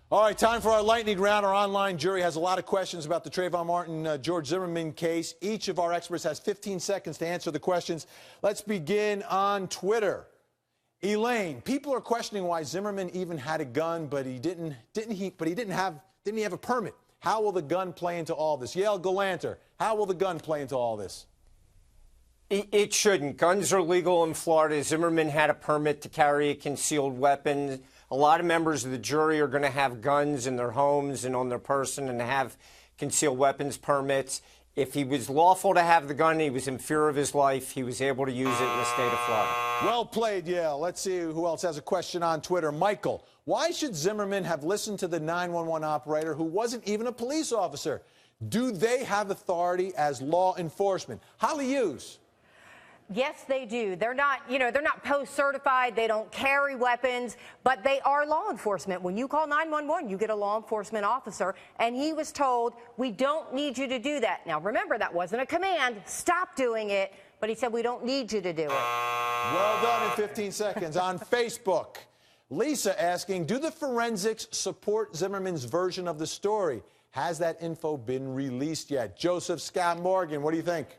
All right, time for our lightning round. Our online jury has a lot of questions about the Trayvon Martin, George Zimmerman case. Each of our experts has 15 seconds to answer the questions. Let's begin on Twitter. Elaine, people are questioning why Zimmerman even had a gun, but he didn't have a permit. How will the gun play into all this? Yale Galanter, how will the gun play into all this? It shouldn't. Guns are legal in Florida. Zimmerman had a permit to carry a concealed weapon. A lot of members of the jury are going to have guns in their homes and on their person and have concealed weapons permits. If he was lawful to have the gun, he was in fear of his life, he was able to use it in the state of Florida. Well played, Yale. Let's see who else has a question on Twitter. Michael, why should Zimmerman have listened to the 911 operator who wasn't even a police officer? Do they have authority as law enforcement? Holly Hughes. Yes, they do. They're not, they're not post-certified. They don't carry weapons, but they are law enforcement. When you call 911, you get a law enforcement officer, and he was told, we don't need you to do that. Now, remember, that wasn't a command. Stop doing it. But he said, we don't need you to do it. Well done in 15 seconds. On Facebook, Lisa asking, do the forensics support Zimmerman's version of the story? Has that info been released yet? Joseph Scott Morgan, what do you think?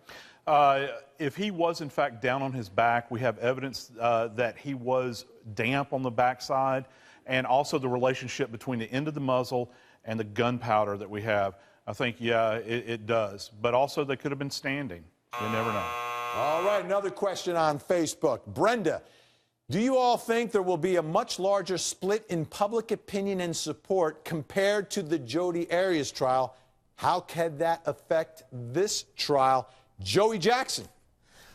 If he was, in fact, down on his back, we have evidence that he was damp on the backside, and also the relationship between the end of the muzzle and the gunpowder that we have. I think, yeah, it does. But also, they could have been standing. You never know. All right, another question on Facebook. Brenda, do you all think there will be a much larger split in public opinion and support compared to the Jodi Arias trial? How can that affect this trial? Joey Jackson.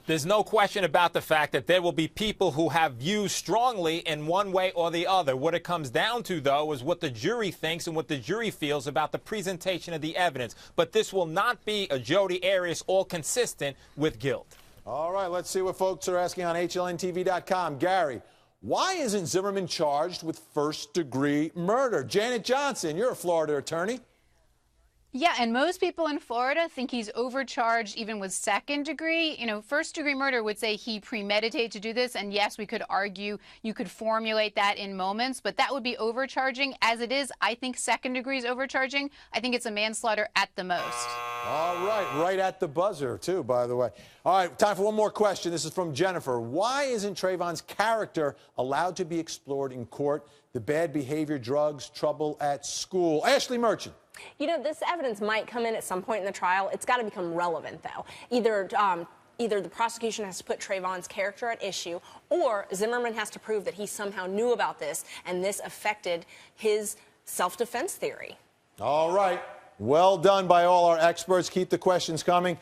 There's no question about the fact that there will be people who have views strongly in one way or the other. What it comes down to, though, is what the jury thinks and what the jury feels about the presentation of the evidence. But this will not be a Jodi Arias all consistent with guilt. All right, let's see what folks are asking on HLNTV.com. Gary, why isn't Zimmerman charged with first-degree murder? Janet Johnson, you're a Florida attorney. Yeah, and most people in Florida think he's overcharged even with second degree. First degree murder would say he premeditated to do this. And yes, we could argue you could formulate that in moments, but that would be overcharging. As it is, I think second degree is overcharging. I think it's a manslaughter at the most. All right at the buzzer, too, by the way. All right, time for one more question. This is from Jennifer. Why isn't Trayvon's character allowed to be explored in court? The bad behavior, drugs, trouble at school. Ashley Merchant. This evidence might come in at some point in the trial. It's got to become relevant, though. Either the prosecution has to put Trayvon's character at issue, or Zimmerman has to prove that he somehow knew about this, and this affected his self-defense theory. All right. Well done by all our experts. Keep the questions coming.